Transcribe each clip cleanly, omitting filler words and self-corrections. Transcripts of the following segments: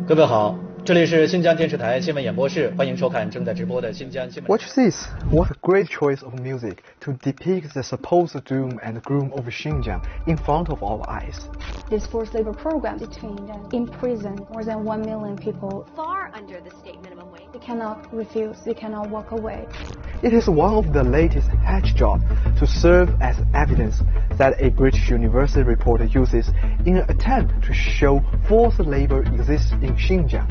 各位好，这里是新疆电视台新闻演播室，欢迎收看正在直播的新疆新闻。Watch this! What a great choice of music to depict the supposed doom and gloom of Xinjiang in front of our eyes. This forced labor program between them imprison more than 1 million people far under the state minimum wage. They cannot refuse, they cannot walk away. It is one of the latest hatch jobs to serve as evidence that a British university report uses in an attempt to show forced labor exists in Xinjiang.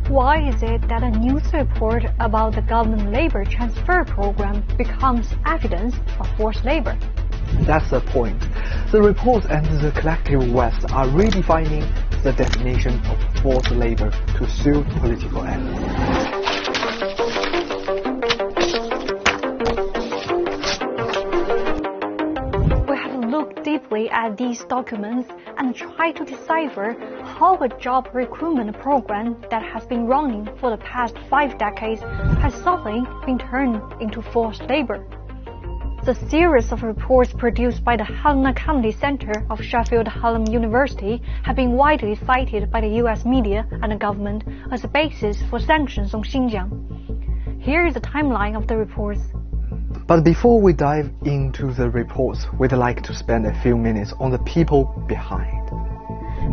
Why is it that a news report about the government labor transfer program becomes evidence of forced labor? That's the point. The report and the collective West are redefining the definition of forced labor to suit political ends. Deeply at these documents and try to decipher how a job recruitment program that has been running for the past 5 decades has suddenly been turned into forced labor. The series of reports produced by the Helena Kennedy Center of Sheffield Hallam University have been widely cited by the US media and the government as a basis for sanctions on Xinjiang. Here is a timeline of the reports. But before we dive into the reports, we'd like to spend a few minutes on the people behind.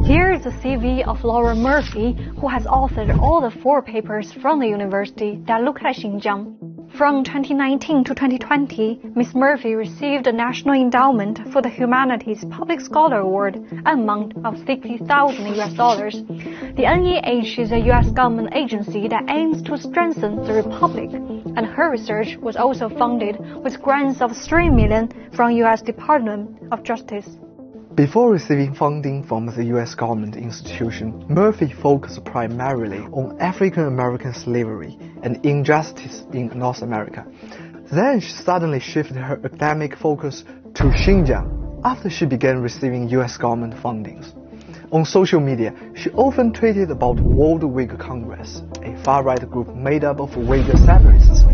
Here is the CV of Laura Murphy, who has authored all the 4 papers from the university that look at Xinjiang. From 2019 to 2020, Ms. Murphy received the National Endowment for the Humanities Public Scholar Award, an amount of $60,000 US. The NEH is a US government agency that aims to strengthen the Republic, and her research was also funded with grants of $3 million from US Department of Justice. Before receiving funding from the US government institution, Murphy focused primarily on African American slavery and injustice in North America. Then she suddenly shifted her academic focus to Xinjiang after she began receiving US government fundings. On social media, she often tweeted about World Whig Congress, a far-right group made up of Whig separatists.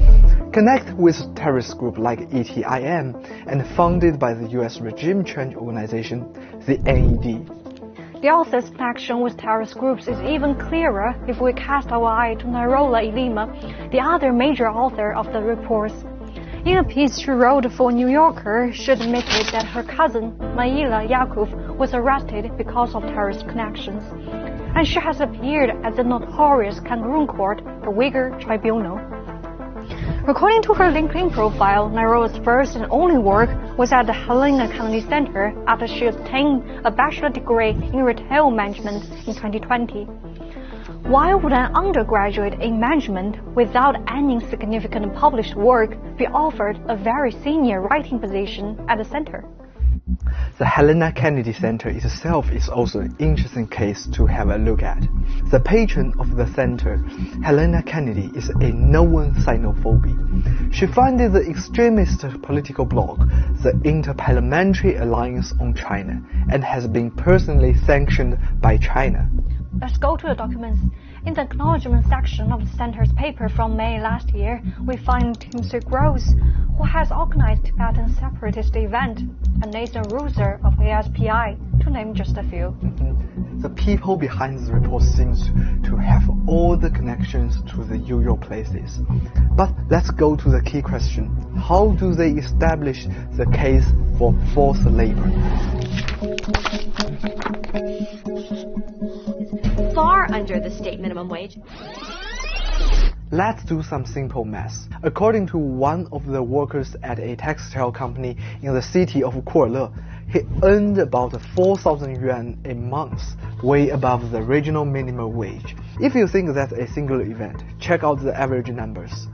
Connect with terrorist groups like ETIM and funded by the US regime change organization, the NED. The author's connection with terrorist groups is even clearer if we cast our eye to Nairola Ilima, the other major author of the reports. In a piece she wrote for New Yorker, she admitted that her cousin, Maila Yakov, was arrested because of terrorist connections. And she has appeared at the notorious Kangaroo Court, the Uyghur Tribunal. According to her LinkedIn profile, Nairola's first and only work was at the Helena Kennedy Center after she obtained a bachelor degree in retail management in 2020. Why would an undergraduate in management without any significant published work be offered a very senior writing position at the center? The Helena Kennedy Center itself is also an interesting case to have a look at. The patron of the center, Helena Kennedy, is a known xenophobe. She founded the extremist political blog, the Inter-Parliamentary Alliance on China, and has been personally sanctioned by China. Let's go to the documents. In the acknowledgement section of the center's paper from May last year, we find Timothy Gross, who has organized Tibetan separatist event, and Nathan Ruser of ASPI, to name just a few. The people behind the report seems to have all the connections to the usual places. But let's go to the key question. How do they establish the case for forced labor? Far under the state minimum wage. Let's do some simple math. According to one of the workers at a textile company in the city of Kuala, he earned about 4,000 yuan a month, way above the regional minimum wage. If you think that's a single event, check out the average numbers.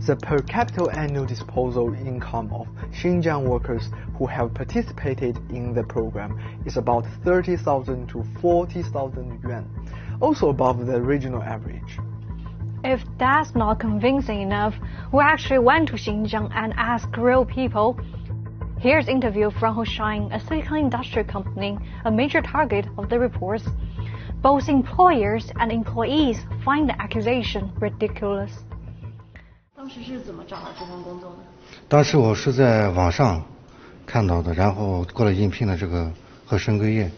The per capita annual disposable income of Xinjiang workers who have participated in the program is about 30,000 to 40,000 yuan, also above the regional average. If that's not convincing enough, we actually went to Xinjiang and asked real people. Here's an interview from Hoshine, a silicon industry company, a major target of the reports. Both employers and employees find the accusation ridiculous. 当时是怎么找到这份工作的？当时我是在网上看到的，然后过来应聘了这个和生硅业。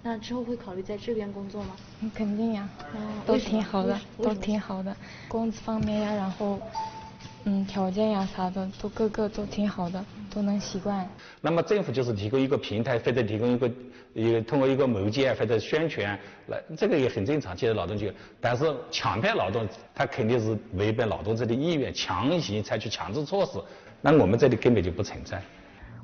那之后会考虑在这边工作吗？肯定呀，都挺好的，都挺好的，工资方面呀，然后条件呀啥的，都各个都挺好的，都能习惯。那么政府就是提供一个平台，或者提供一个通过一个媒介或者宣传来，这个也很正常，其实劳动局。但是强迫劳动，它肯定是违背劳动者的意愿，强行采取强制措施，那我们这里根本就不存在。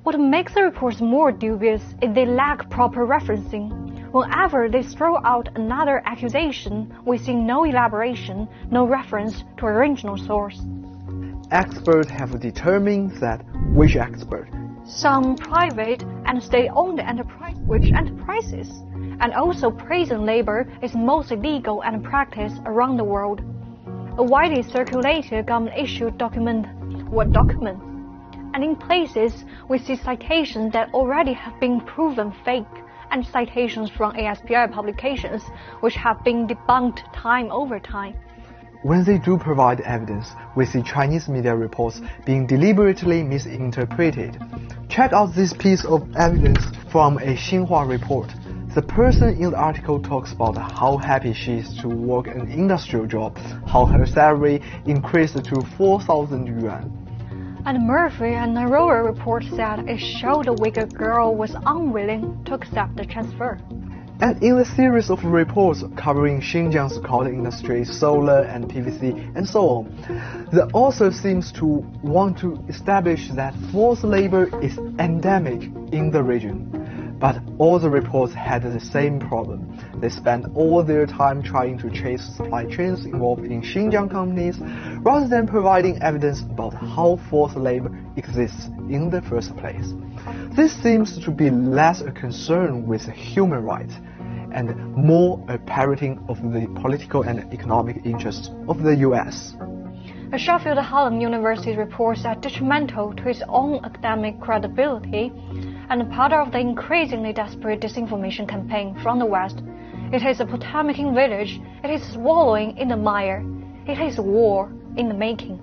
What makes the reports more dubious is they lack proper referencing. Whenever they throw out another accusation, we see no elaboration, no reference to original source. Experts have determined that which expert? Some private and state-owned enterprises, and also prison labor is mostly legal and practiced around the world. A widely circulated government-issued document. What document? And in places, we see citations that already have been proven fake, and citations from ASPI publications which have been debunked time over time. When they do provide evidence, we see Chinese media reports being deliberately misinterpreted. Check out this piece of evidence from a Xinhua report. The person in the article talks about how happy she is to work an industrial job, how her salary increased to 4,000 yuan. And Murphy and Naroa report said it showed the Uyghur girl was unwilling to accept the transfer. And in the series of reports covering Xinjiang's cotton industry, solar and PVC, and so on, the author seems to want to establish that forced labor is endemic in the region. But all the reports had the same problem. They spent all their time trying to chase supply chains involved in Xinjiang companies, rather than providing evidence about how forced labor exists in the first place. This seems to be less a concern with human rights and more a parroting of the political and economic interests of the U.S. The Sheffield Hallam University reports are detrimental to its own academic credibility and part of the increasingly desperate disinformation campaign from the West. It is a Potemkin village. It is swallowing in the mire. It is war in the making.